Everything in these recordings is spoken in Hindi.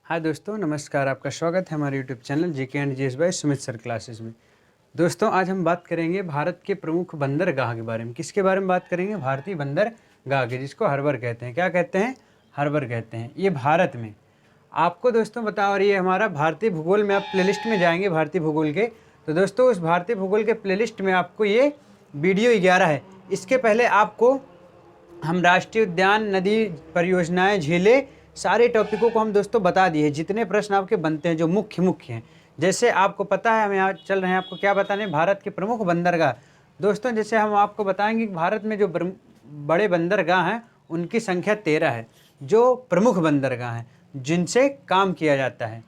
हाँ दोस्तों, नमस्कार। आपका स्वागत है हमारे YouTube channel GK and GS bye Sumit sir classes में। दोस्तों, आज हम बात करेंगे भारत के प्रमुख बंदरगाह के बारे में। किसके बारे में बात करेंगे? भारतीय बंदरगाह के, जिसको हार्बर कहते हैं। क्या कहते हैं? हार्बर कहते हैं। ये भारत में आपको दोस्तों बताओ, और ये हमारा भारतीय भूगोल में आप प्लेलिस्ट में जाएंगे भारतीय भूगोल के, तो दोस्तों उस भारतीय भूगोल के प्लेलिस्ट में आपको ये वीडियो 11 है। इसके पहले आपको हम राष्ट्रीय उद्यान, नदी परियोजनाएं, झीलें, सारे टॉपिकों को हम दोस्तों बता दिए। जितने प्रश्न आपके बनते हैं जो मुख्य हैं, जैसे आपको पता है हम यहाँ चल रहे हैं आपको क्या बताने, भारत के प्रमुख बंदरगाह। दोस्तों जैसे हम आपको बताएंगे कि भारत में जो बड़े बंदरगाह हैं उनकी संख्या 13 है। जो प्रमुख बंदरगाह हैं जिनसे काम किया जाता है,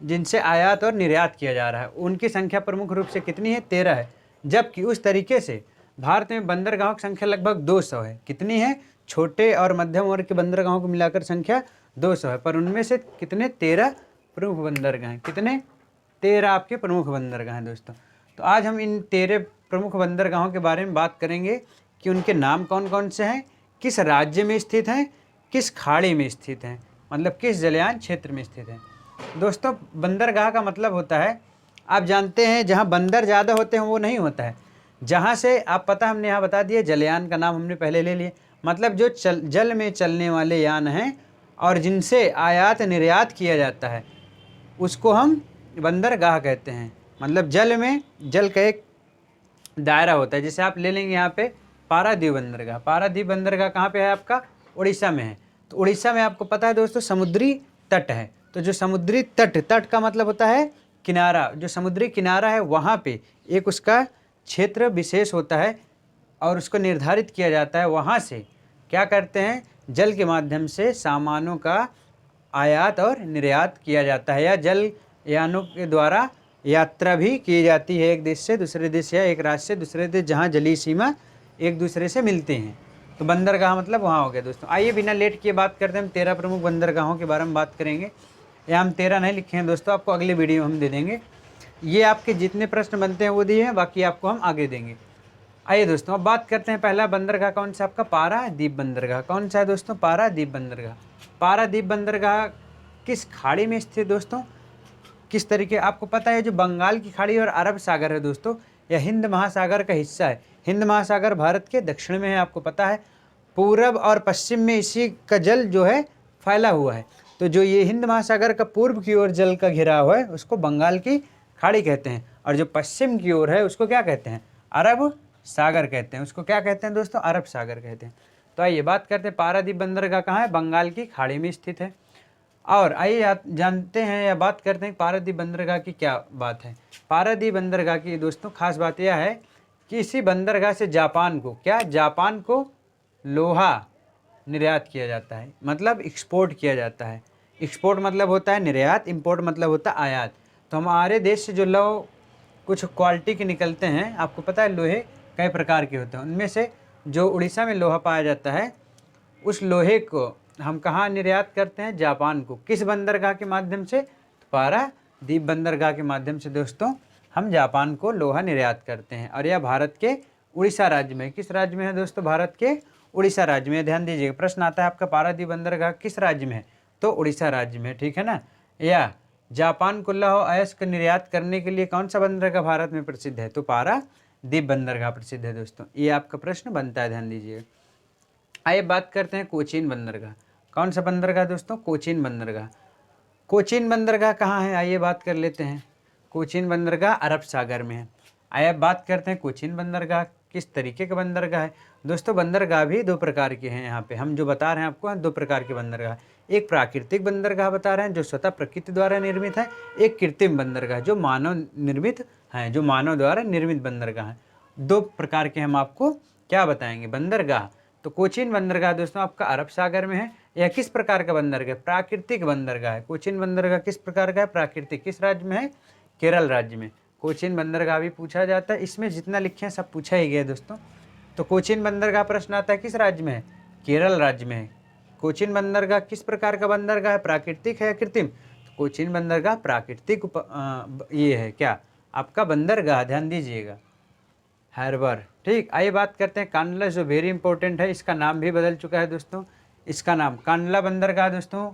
जिनसे आयात और निर्यात किया जा रहा है, उनकी संख्या प्रमुख रूप से कितनी है? 13 है। जबकि उस तरीके से भारत में बंदरगाहों की संख्या लगभग 200 है। कितनी है? छोटे और मध्यम वर्ग के बंदरगाहों को मिलाकर संख्या 200 है, पर उनमें से कितने? 13 प्रमुख बंदरगाह हैं। कितने? 13 आपके प्रमुख बंदरगाह हैं दोस्तों। तो आज हम इन 13 प्रमुख बंदरगाहों के बारे में बात करेंगे कि उनके नाम कौन कौन से हैं, किस राज्य में स्थित हैं, किस खाड़ी में स्थित हैं, मतलब किस जलयान क्षेत्र में स्थित हैं। दोस्तों बंदरगाह का मतलब होता है, आप जानते हैं जहाँ बंदर ज़्यादा होते हैं वो नहीं होता है, जहाँ से आप पता हमने यहाँ बता दिया, जलयान का नाम हमने पहले ले लिए। मतलब जो जल में चलने वाले यान हैं और जिनसे आयात निर्यात किया जाता है उसको हम बंदरगाह कहते हैं। मतलब जल में, जल का एक दायरा होता है। जैसे आप ले लेंगे यहाँ पे पारादीप बंदरगाह। पारादीप बंदरगाह कहाँ पे है? आपका उड़ीसा में है। तो उड़ीसा में आपको पता है दोस्तों समुद्री तट है। तो जो समुद्री तट, तट का मतलब होता है किनारा, जो समुद्री किनारा है वहाँ पे एक उसका क्षेत्र विशेष होता है और उसको निर्धारित किया जाता है। वहाँ से क्या करते हैं? जल के माध्यम से सामानों का आयात और निर्यात किया जाता है, या जल यानों के द्वारा यात्रा भी की जाती है एक देश से दूसरे देश या एक राज्य से दूसरे देश, जहाँ जलीय सीमा एक दूसरे से मिलते हैं। तो बंदरगाह मतलब वहाँ हो गया दोस्तों। आइए बिना लेट किए बात करते हैं, हम 13 प्रमुख बंदरगाहों के बारे में बात करेंगे। या हम 13 नहीं लिखे हैं दोस्तों, आपको अगले वीडियो हम दे देंगे। ये आपके जितने प्रश्न बनते हैं वो दिए हैं, बाकी आपको हम आगे देंगे। आइए दोस्तों अब बात करते हैं, पहला बंदरगाह कौन सा? आपका पारादीप बंदरगाह। कौन सा है दोस्तों? पारादीप बंदरगाह। पारादीप बंदरगाह किस खाड़ी में स्थित दोस्तों? किस तरीके? आपको पता है जो बंगाल की खाड़ी और अरब सागर है दोस्तों, यह हिंद महासागर का हिस्सा है। हिंद महासागर भारत के दक्षिण में है, आपको पता है। पूरब और पश्चिम में इसी का जल जो है फैला हुआ है। तो जो ये हिंद महासागर का पूर्व की ओर जल का घिराव है उसको बंगाल की खाड़ी कहते हैं, और जो पश्चिम की ओर है उसको क्या कहते हैं? अरब सागर कहते हैं। उसको क्या कहते हैं दोस्तों? अरब सागर कहते हैं। तो आइए बात करते हैं, पारादीप बंदरगाह कहाँ है? बंगाल की खाड़ी में स्थित है। और आइए जानते हैं या बात करते हैं पारादीप बंदरगाह की क्या बात है। पारादीप बंदरगाह की दोस्तों खास बात यह है कि इसी बंदरगाह से जापान को क्या? जापान को लोहा निर्यात किया जाता है, मतलब एक्सपोर्ट किया जाता है। एक्सपोर्ट मतलब होता है निर्यात, इंपोर्ट मतलब होता है आयात। तो हमारे देश से जो लोह कुछ क्वालिटी के निकलते हैं, आपको पता है लोहे कई प्रकार के होते हैं। उनमें से जो उड़ीसा में लोहा पाया जाता है, उस लोहे को हम कहाँ निर्यात करते हैं? जापान को। किस बंदरगाह के माध्यम से? पारादीप बंदरगाह के माध्यम से दोस्तों हम जापान को लोहा निर्यात करते हैं। और यह भारत के उड़ीसा राज्य में। किस राज्य में है दोस्तों? भारत के उड़ीसा राज्य में। ध्यान दीजिएगा, प्रश्न आता है आपका पारादीप बंदरगाह किस राज्य में है? तो उड़ीसा राज्य में, ठीक है ना। या जापान को लौह अयस्क निर्यात करने के लिए कौन सा बंदरगाह भारत में प्रसिद्ध है? तो पारादीप बंदरगाह प्रसिद्ध है दोस्तों। ये आपका प्रश्न बनता है, ध्यान दीजिएगा। आइए बात करते हैं कोचीन बंदरगाह। कौन सा बंदरगाह दोस्तों? कोचीन बंदरगाह। कोचीन बंदरगाह कहाँ है? आइए बात कर लेते हैं। कोचीन बंदरगाह अरब सागर में है। आइए बात करते हैं कोचीन बंदरगाह किस तरीके का बंदरगाह है। दोस्तों बंदरगाह भी दो प्रकार के हैं। यहाँ पे हम जो बता रहे हैं आपको, दो प्रकार के बंदरगाह। एक प्राकृतिक बंदरगाह बता रहे हैं जो स्वतः प्रकृति द्वारा निर्मित है। एक कृत्रिम बंदरगाह जो मानव निर्मित है, जो मानव द्वारा निर्मित बंदरगाह है। दो प्रकार के हम आपको क्या बताएंगे? बंदरगाह। तो कोचीन बंदरगाह दोस्तों आपका अरब सागर में है। यह किस प्रकार का बंदरगाह? प्राकृतिक बंदरगाह है। कोचीन बंदरगाह किस प्रकार का है? प्राकृतिक। किस राज्य में है? केरल राज्य में। कोचीन बंदरगाह भी पूछा जाता है, इसमें जितना लिखे हैं सब पूछा ही गया दोस्तों। तो कोचीन बंदरगाह प्रश्न आता है किस राज्य में है? केरल राज्य में है। कोचीन बंदरगाह किस प्रकार का बंदरगाह है? प्राकृतिक है या कृत्रिम? तो कोचीन बंदरगाह प्राकृतिक ये है क्या? आपका बंदरगाह, ध्यान दीजिएगा, हार्बर। ठीक, आइए बात करते हैं कांडला, जो वेरी इंपॉर्टेंट है। इसका नाम भी बदल चुका है दोस्तों। इसका नाम कांडला बंदरगाह दोस्तों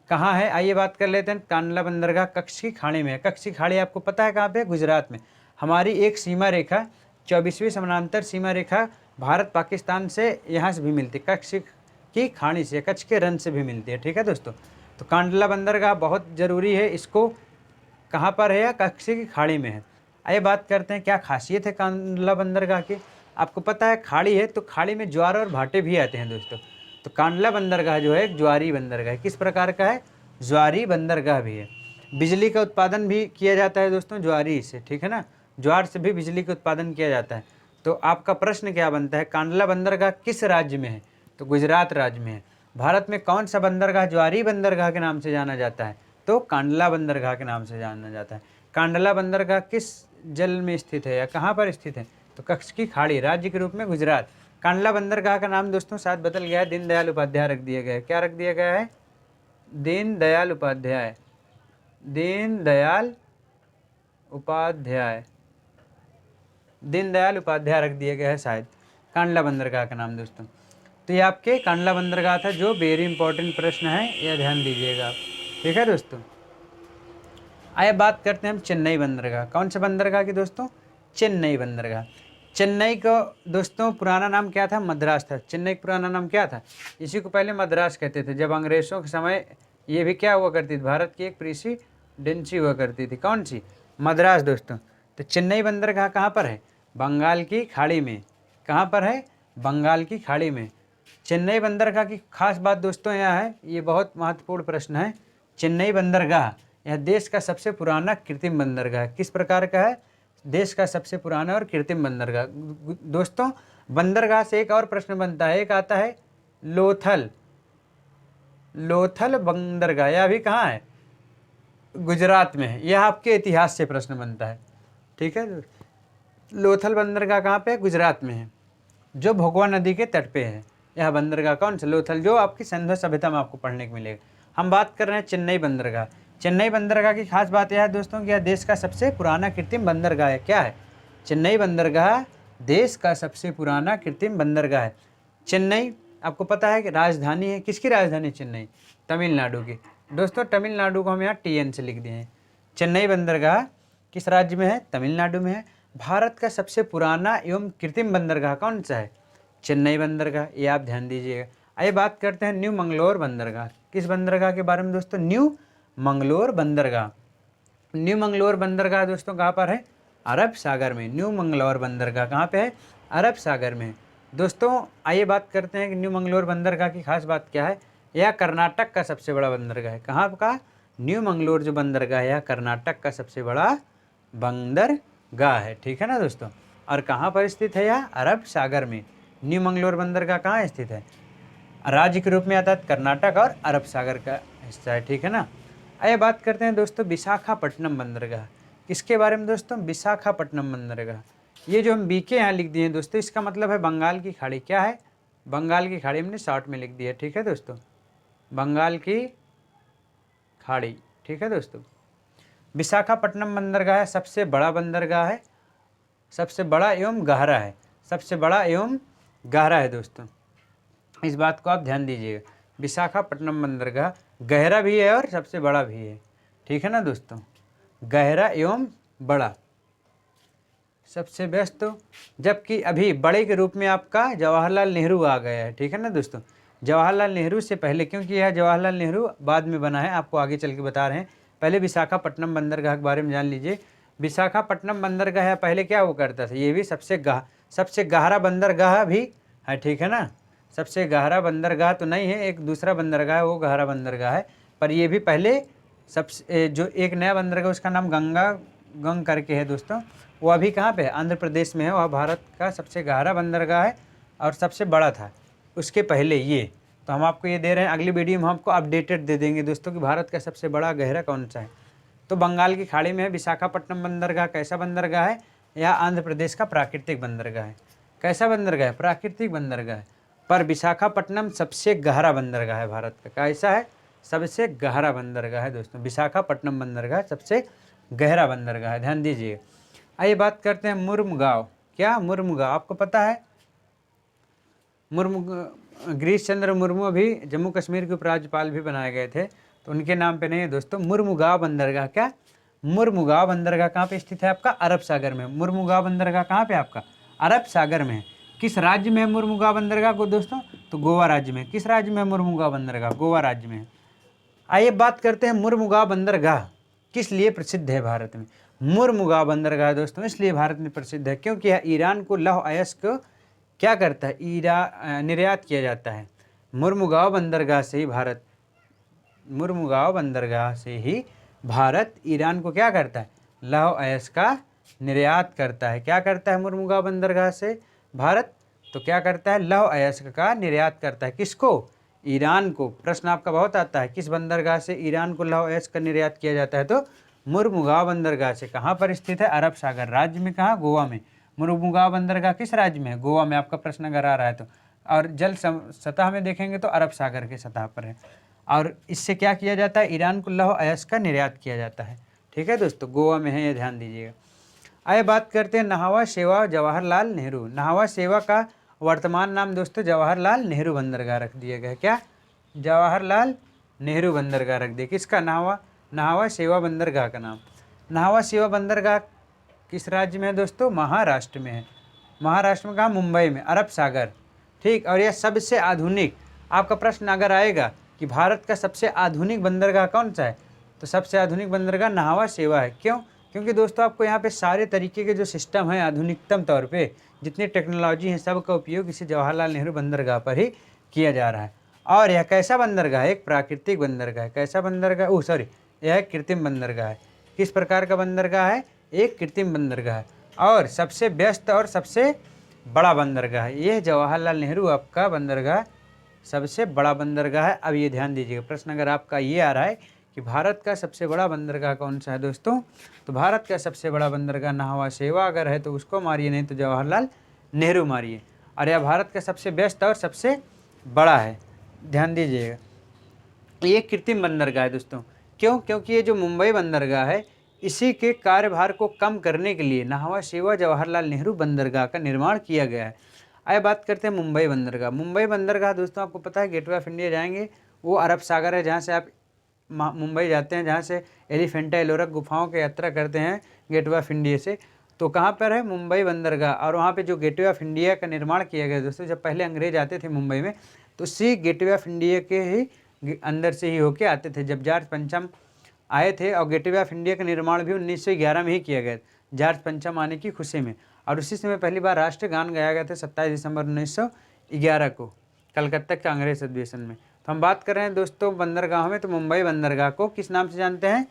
कहाँ है, आइए बात कर लेते हैं। कांडला बंदरगाह कच्छ की खाड़ी में है। कच्छ की खाड़ी आपको पता है कहाँ पे है? गुजरात में। हमारी एक सीमा रेखा 24वीं समानांतर सीमा रेखा भारत पाकिस्तान से यहाँ से भी मिलती है, कच्छ की खाड़ी से, कच्छ के रन से भी मिलती है। ठीक है दोस्तों, तो कांडला बंदरगाह बहुत ज़रूरी है। इसको कहाँ पर है? या कच्छ की खाड़ी में है। आइए बात करते हैं क्या खासियत है कांडला बंदरगाह की। आपको पता है खाड़ी है तो खाड़ी में ज्वार और भाटे भी आते हैं दोस्तों। तो कांडला बंदरगाह जो है एक ज्वारी बंदरगाह है। किस प्रकार का है? ज्वारी बंदरगाह भी है। बिजली का उत्पादन भी किया जाता है दोस्तों ज्वारी से, ठीक है ना, ज्वार से भी बिजली का उत्पादन किया जाता है। तो आपका प्रश्न क्या बनता है, कांडला बंदरगाह किस राज्य में है? तो गुजरात राज्य में है। भारत में कौन सा बंदरगाह ज्वारी बंदरगाह के नाम से जाना जाता है? तो कांडला बंदरगाह के नाम से जाना जाता है। कांडला बंदरगाह किस जल में स्थित है या कहाँ पर स्थित है? तो कच्छ की खाड़ी, राज्य के रूप में गुजरात। कांडला बंदरगाह का नाम दोस्तों शायद बदल गया है, दीनदयाल उपाध्याय रख दिया गया है। क्या रख दिया गया है? दीनदयाल उपाध्याय, दीनदयाल उपाध्याय, दीनदयाल उपाध्याय रख दिया गया है शायद कांडला बंदरगाह का नाम दोस्तों। तो ये आपके कांडला बंदरगाह था, जो वेरी इंपॉर्टेंट प्रश्न है, यह ध्यान दीजिएगा आप। ठीक है दोस्तों, आइए बात करते हैं हम चेन्नई बंदरगाह। कौन से बंदरगाह की दोस्तों? चेन्नई बंदरगाह। चेन्नई का दोस्तों पुराना नाम क्या था? मद्रास था। चेन्नई का पुराना नाम क्या था? इसी को पहले मद्रास कहते थे। जब अंग्रेज़ों के समय ये भी क्या हुआ करती थी? भारत की एक प्रेसिडेंसी हुआ करती थी। कौन सी? मद्रास दोस्तों। तो चेन्नई बंदरगाह कहाँ पर है? बंगाल की खाड़ी में। कहाँ पर है? बंगाल की खाड़ी में। चेन्नई बंदरगाह की खास बात दोस्तों यह है, ये बहुत महत्वपूर्ण प्रश्न है। चेन्नई बंदरगाह यह देश का सबसे पुराना कृत्रिम बंदरगाह है। किस प्रकार का है? देश का सबसे पुराना और कृत्रिम बंदरगाह। दोस्तों बंदरगाह से एक और प्रश्न बनता है, एक आता है लोथल, लोथल बंदरगाह। यह भी कहाँ है? गुजरात में है। यह आपके इतिहास से प्रश्न बनता है। ठीक है, लोथल बंदरगाह कहाँ पे है? गुजरात में है, जो भोगवा नदी के तट पे है। यह बंदरगाह कौन सा? लोथल, जो आपकी सिंधु सभ्यता में आपको पढ़ने को मिलेगा। हम बात कर रहे हैं चेन्नई बंदरगाह। चेन्नई बंदरगाह की खास बात यह है दोस्तों कि यह देश का सबसे पुराना कृत्रिम बंदरगाह है। क्या है? चेन्नई बंदरगाह देश का सबसे पुराना कृत्रिम बंदरगाह है। चेन्नई आपको पता है कि राजधानी है। किसकी राजधानी? चेन्नई, तमिलनाडु की। दोस्तों तमिलनाडु को हम यहाँ TN से लिख दिए हैं। चेन्नई बंदरगाह किस राज्य में है? तमिलनाडु में है। भारत का सबसे पुराना एवं कृत्रिम बंदरगाह कौन सा है? चेन्नई बंदरगाह। ये आप ध्यान दीजिएगा। आइए बात करते हैं न्यू मंगलोर बंदरगाह। किस बंदरगाह के बारे में दोस्तों? न्यू मंगलोर बंदरगाह। न्यू मंगलोर बंदरगाह दोस्तों कहाँ पर है? अरब सागर में। न्यू मंगलोर बंदरगाह कहाँ पे है? अरब सागर में। दोस्तों आइए बात करते हैं कि न्यू मंगलोर बंदरगाह की खास बात क्या है। यह कर्नाटक का सबसे बड़ा बंदरगाह है। कहाँ का? न्यू मंगलोर जो बंदरगाह है, यह कर्नाटक का सबसे बड़ा बंदरगाह है। ठीक है ना दोस्तों, और कहाँ पर स्थित है? यह अरब सागर में। न्यू मंगलोर बंदरगाह कहाँ स्थित है? राज्य के रूप में आता है कर्नाटक और अरब सागर का हिस्सा है। ठीक है ना। आइए बात करते हैं दोस्तों विशाखापट्टनम बंदरगाह। किसके बारे में दोस्तों? विशाखापट्टनम बंदरगाह। ये जो हम BK यहाँ लिख दिए हैं दोस्तों, इसका मतलब है बंगाल की खाड़ी। क्या है? बंगाल की खाड़ी हमने शॉर्ट में लिख दी है। ठीक है दोस्तों, बंगाल की खाड़ी। ठीक है दोस्तों, विशाखापट्टनम बंदरगाह है, सबसे बड़ा बंदरगाह है, सबसे बड़ा एवं गहरा है। सबसे बड़ा एवं गहरा है दोस्तों, इस बात को आप ध्यान दीजिएगा। विशाखापट्टनम बंदरगाह गहरा भी है और सबसे बड़ा भी है। ठीक है ना दोस्तों, गहरा एवं बड़ा, सबसे बेस्ट। तो जबकि अभी बड़े के रूप में आपका जवाहरलाल नेहरू आ गया है। ठीक है ना दोस्तों, जवाहरलाल नेहरू से पहले, क्योंकि यह जवाहरलाल नेहरू बाद में बना है, आपको आगे चल के बता रहे हैं। पहले विशाखापट्टनम बंदरगाह के बारे में जान लीजिए। विशाखापट्टनम बंदरगाह है, पहले क्या वो करता था? ये भी सबसे गहरा बंदरगाह भी है। ठीक है ना, सबसे गहरा बंदरगाह तो नहीं है, एक दूसरा बंदरगाह है वो गहरा बंदरगाह है। पर ये भी पहले सबसे जो एक नया बंदरगाह उसका नाम गंग करके है दोस्तों, वो अभी कहाँ पे है? आंध्र प्रदेश में है। वह भारत का सबसे गहरा बंदरगाह है और सबसे बड़ा था उसके पहले ये। तो हम आपको ये दे रहे हैं, अगली वीडियो में हम आपको अपडेटेड दे देंगे दोस्तों कि भारत का सबसे बड़ा गहरा कौन सा है। तो बंगाल की खाड़ी में है विशाखापट्टनम बंदरगाह। कैसा बंदरगाह है? यह आंध्र प्रदेश का प्राकृतिक बंदरगाह है। कैसा बंदरगाह है? प्राकृतिक बंदरगाह है। पर विशाखापट्टनम सबसे गहरा बंदरगाह है भारत का। कैसा है? सबसे गहरा बंदरगाह है दोस्तों, विशाखापट्टनम बंदरगाह सबसे गहरा बंदरगाह है, ध्यान दीजिए। आइए बात करते हैं मुर्मुगांव। क्या? मुर्मुगांव आपको पता है? गिरीश चंद्र मुर्मू भी जम्मू कश्मीर के उपराज्यपाल भी बनाए गए थे। तो उनके नाम पे नहीं है दोस्तों। मुर्मुगांव बंदरगाह, क्या मुर्मुगांव बंदरगाह कहाँ पे स्थित है आपका? अरब सागर में। मुर्मुगांव बंदरगाह कहाँ पे आपका? अरब सागर में है। किस राज्य में है मुर्मुगांव बंदरगाह को दोस्तों? तो गोवा राज्य में। किस राज्य में है मुर्मुगांव बंदरगाह? गोवा राज्य में है। आइए बात करते हैं मुर्मुगांव बंदरगाह किस लिए प्रसिद्ध है भारत में। मुर्मुगांव बंदरगाह दोस्तों इसलिए भारत में प्रसिद्ध है क्योंकि यह ईरान को लौह अयस्क को क्या करता है? निर्यात किया जाता है। मुर्मुगांव बंदरगाह से ही भारत मुर्मुगांव बंदरगाह से ही भारत ईरान को क्या करता है? लौह अयस्क का निर्यात करता है। क्या करता है मुर्मुगांव बंदरगाह से भारत? तो क्या करता है? लौह अयस्क का निर्यात करता है। किसको? ईरान को। प्रश्न आपका बहुत आता है, किस बंदरगाह से ईरान को लौह अयस्क का निर्यात किया जाता है? तो मुर्मुगांव बंदरगाह से। कहाँ पर स्थित है? अरब सागर राज्य में। कहाँ? गोवा में। मुर्मुगांव बंदरगाह किस राज्य में है? गोवा में। आपका प्रश्न अगर आ रहा है तो। और जल सतह में देखेंगे तो अरब सागर के सतह पर है। और इससे क्या किया जाता है? ईरान को लौह अयस्क का निर्यात किया जाता है। ठीक है दोस्तों, गोवा में है, ये ध्यान दीजिएगा। आइए बात करते हैं नहावा शेवा जवाहरलाल नेहरू। नहावा शेवा का वर्तमान नाम दोस्तों जवाहरलाल नेहरू बंदरगाह रख दिया गया। क्या? जवाहरलाल नेहरू बंदरगाह रख दिया। किसका? नहावा शेवा बंदरगाह का नाम। नहावा शेवा बंदरगाह किस राज्य में है दोस्तों? महाराष्ट्र में है। महाराष्ट्र में कहाँ? मुंबई में, अरब सागर। ठीक, और यह सबसे आधुनिक, आपका प्रश्न अगर आएगा कि भारत का सबसे आधुनिक बंदरगाह कौन सा है, तो सबसे आधुनिक बंदरगाह नहावा शेवा है। क्यों? क्योंकि दोस्तों आपको यहाँ पे सारे तरीके के जो सिस्टम है आधुनिकतम तौर पे जितनी टेक्नोलॉजी है सबका उपयोग इसी जवाहरलाल नेहरू बंदरगाह पर ही किया जा रहा है। और यह कैसा बंदरगाह है? एक प्राकृतिक बंदरगाह है। कैसा बंदरगाह? यह कृत्रिम बंदरगाह है। किस प्रकार का बंदरगाह है? एक कृत्रिम बंदरगाह है और सबसे व्यस्त और सबसे बड़ा बंदरगाह है। यह जवाहरलाल नेहरू आपका बंदरगाह सबसे बड़ा बंदरगाह है। अब ये ध्यान दीजिएगा, प्रश्न अगर आपका ये आ रहा है कि भारत का सबसे बड़ा बंदरगाह कौन सा है दोस्तों, तो भारत का सबसे बड़ा बंदरगाह नहावा शेवा अगर है तो उसको मारिए, नहीं तो जवाहरलाल नेहरू मारिए। और यह भारत का सबसे व्यस्त और सबसे बड़ा है, ध्यान दीजिएगा। ये कृत्रिम बंदरगाह है दोस्तों। क्यों? क्योंकि ये जो मुंबई बंदरगाह है इसी के कार्यभार को कम करने के लिए नहावा शेवा जवाहरलाल नेहरू बंदरगाह का निर्माण किया गया है। आइए बात करते हैं मुंबई बंदरगाह। मुंबई बंदरगाह दोस्तों आपको पता है गेटवे ऑफ इंडिया जाएंगे वो अरब सागर है, जहाँ से आप मुंबई जाते हैं, जहाँ से एलिफेंटा एलोरा गुफाओं की यात्रा करते हैं गेटवे ऑफ इंडिया से, तो कहाँ पर है? मुंबई बंदरगाह। और वहाँ पे जो गेटवे ऑफ इंडिया का निर्माण किया गया दोस्तों, जब पहले अंग्रेज आते थे मुंबई में तो उसी गेटवे ऑफ इंडिया के ही अंदर से ही होके आते थे। जब जॉर्ज पंचम आए थे और गेटवे ऑफ इंडिया का निर्माण भी 1911 में ही किया गया, जॉर्ज पंचम आने की खुशी में। और उसी समय पहली बार राष्ट्रगान गाया गया था 27 दिसंबर 1911 को कलकत्ता के कांग्रेस अधिवेशन में। तो हम बात कर रहे हैं दोस्तों बंदरगाहों में, तो मुंबई बंदरगाह को किस नाम से जानते हैं?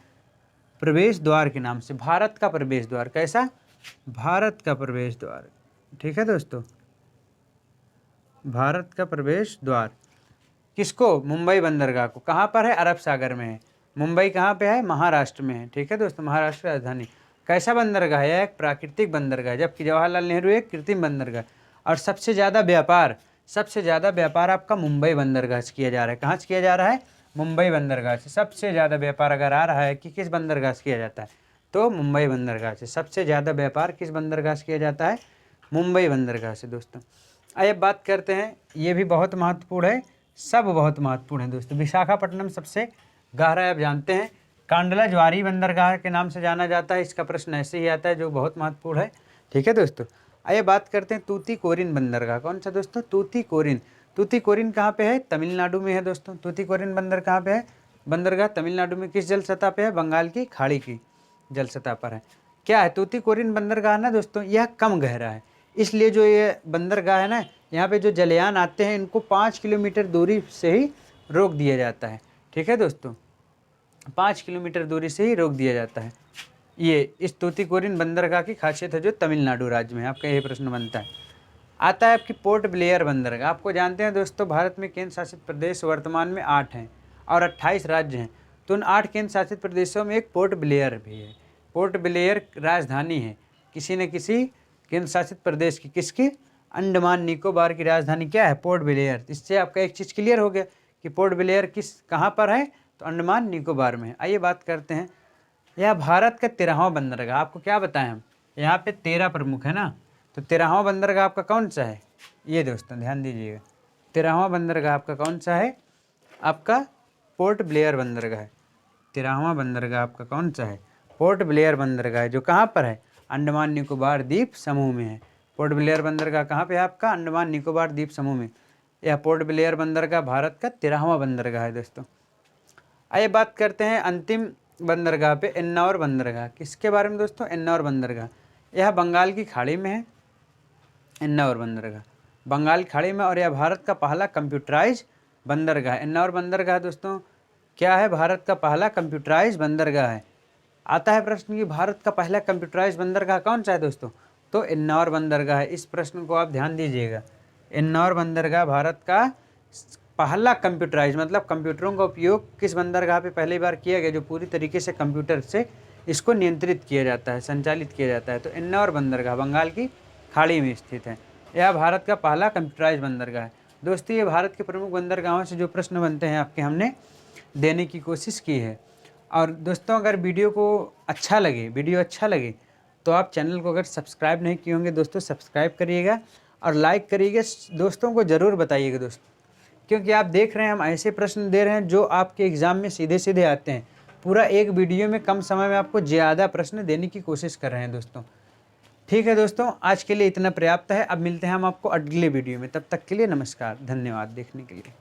प्रवेश द्वार के नाम से। भारत का प्रवेश द्वार। कैसा? भारत का प्रवेश द्वार। ठीक है दोस्तों, भारत का प्रवेश द्वार। किसको? मुंबई बंदरगाह को। कहाँ पर है? अरब सागर में है। मुंबई कहाँ पे है? महाराष्ट्र में है। ठीक है दोस्तों, महाराष्ट्र राजधानी। कैसा बंदरगाह है? एक प्राकृतिक बंदरगाह है, जबकि जवाहरलाल नेहरू एक कृत्रिम बंदरगाह। और सबसे ज़्यादा व्यापार आपका मुंबई बंदरगाह से किया जा रहा है। कहाँ से किया जा रहा है? मुंबई बंदरगाह से। सबसे ज़्यादा व्यापार अगर आ रहा है कि किस बंदरगाह से किया जाता है, तो मुंबई बंदरगाह से। सबसे ज़्यादा व्यापार किस बंदरगाह से किया जाता है? मुंबई बंदरगाह से दोस्तों। आइए बात करते हैं, ये भी बहुत महत्वपूर्ण है, सब बहुत महत्वपूर्ण है दोस्तों। विशाखापट्टनम सबसे गहरा है, आप जानते हैं। कांडला ज्वारी बंदरगाह के नाम से जाना जाता है। इसका प्रश्न ऐसे ही आता है, जो बहुत महत्वपूर्ण है। ठीक है दोस्तों, आइए बात करते हैं तूतीकोरिन बंदरगाह। कौन सा दोस्तों? तूतीकोरिन कहाँ पे है? तमिलनाडु में है दोस्तों। तूतीकोरिन बंदर कहाँ पे है? बंदरगाह तमिलनाडु में। किस जल सतह पे है? बंगाल की खाड़ी की जल सतह पर है। क्या है? तूतीकोरिन बंदरगाह ना दोस्तों, यह कम गहरा है, इसलिए जो ये बंदरगाह है ना, यहाँ पे जो जलयान आते हैं इनको 5 किलोमीटर दूरी से ही रोक दिया जाता है। ठीक है दोस्तों, 5 किलोमीटर दूरी से ही रोक दिया जाता है। ये इस तूतीकोरिन बंदरगाह की खासियत है जो तमिलनाडु राज्य में। आपका यही प्रश्न बनता है। आता है आपकी पोर्ट ब्लेयर बंदरगाह। आपको जानते हैं दोस्तों, भारत में केंद्र शासित प्रदेश वर्तमान में 8 हैं और 28 राज्य हैं। तो उन 8 केंद्र शासित प्रदेशों में एक पोर्ट ब्लेयर भी है। पोर्ट ब्लेयर राजधानी है किसी न किसी केंद्र शासित प्रदेश की। किसकी? अंडमान निकोबार की राजधानी क्या है? Port Blair. इससे आपका एक चीज़ क्लियर हो गया कि पोर्ट ब्लेयर कहाँ पर है, तो अंडमान निकोबार में है। आइए बात करते हैं, यह भारत का 13वां बंदरगाह। आपको क्या बताएं हम, यहाँ पे 13 प्रमुख है ना, तो 13वां बंदरगाह आपका कौन सा है? ये दोस्तों ध्यान दीजिएगा, 13वां बंदरगाह आपका कौन सा है? आपका पोर्ट ब्लेयर बंदरगाह है। 13वां बंदरगाह आपका कौन सा है? पोर्ट ब्लेयर बंदरगाह है, जो कहाँ पर है? अंडमान निकोबार द्वीप समूह में है। पोर्ट ब्लेयर बंदरगाह कहाँ पे है आपका? अंडमान निकोबार द्वीप समूह में। यह पोर्ट ब्लेयर बंदरगाह भारत का 13वां बंदरगाह है दोस्तों। आइए बात करते हैं अंतिम बंदरगाह पे, एन्नौर बंदरगाह। किसके बारे में दोस्तों? एन्नौर बंदरगाह। यह बंगाल की खाड़ी में है। एन्नौर बंदरगाह बंगाल की खाड़ी में, और यह भारत का पहला कंप्यूटराइज बंदरगाह। एन्नौर बंदरगाह दोस्तों क्या है? भारत का पहला कंप्यूटराइज बंदरगाह है। आता है प्रश्न कि भारत का पहला कंप्यूटराइज बंदरगाह कौन सा है दोस्तों? तो एन्नौर बंदरगाह है। इस प्रश्न को आप ध्यान दीजिएगा। एन्नौर बंदरगाह भारत का पहला कंप्यूटराइज, मतलब कंप्यूटरों का उपयोग किस बंदरगाह पे पहली बार किया गया, जो पूरी तरीके से कंप्यूटर से इसको नियंत्रित किया जाता है, संचालित किया जाता है। तो एन्नौर बंदरगाह बंगाल की खाड़ी में स्थित है। यह भारत का पहला कंप्यूटराइज बंदरगाह है। दोस्तों ये भारत के प्रमुख बंदरगाहों से जो प्रश्न बनते हैं आपके, हमने देने की कोशिश की है। और दोस्तों अगर वीडियो अच्छा लगे तो आप चैनल को अगर सब्सक्राइब नहीं किए होंगे दोस्तों, सब्सक्राइब करिएगा और लाइक करिएगा। दोस्तों को ज़रूर बताइएगा दोस्तों, क्योंकि आप देख रहे हैं हम ऐसे प्रश्न दे रहे हैं जो आपके एग्ज़ाम में सीधे सीधे आते हैं। पूरा एक वीडियो में कम समय में आपको ज़्यादा प्रश्न देने की कोशिश कर रहे हैं दोस्तों। ठीक है दोस्तों, आज के लिए इतना पर्याप्त है। अब मिलते हैं हम आपको अगले वीडियो में। तब तक के लिए नमस्कार, धन्यवाद देखने के लिए।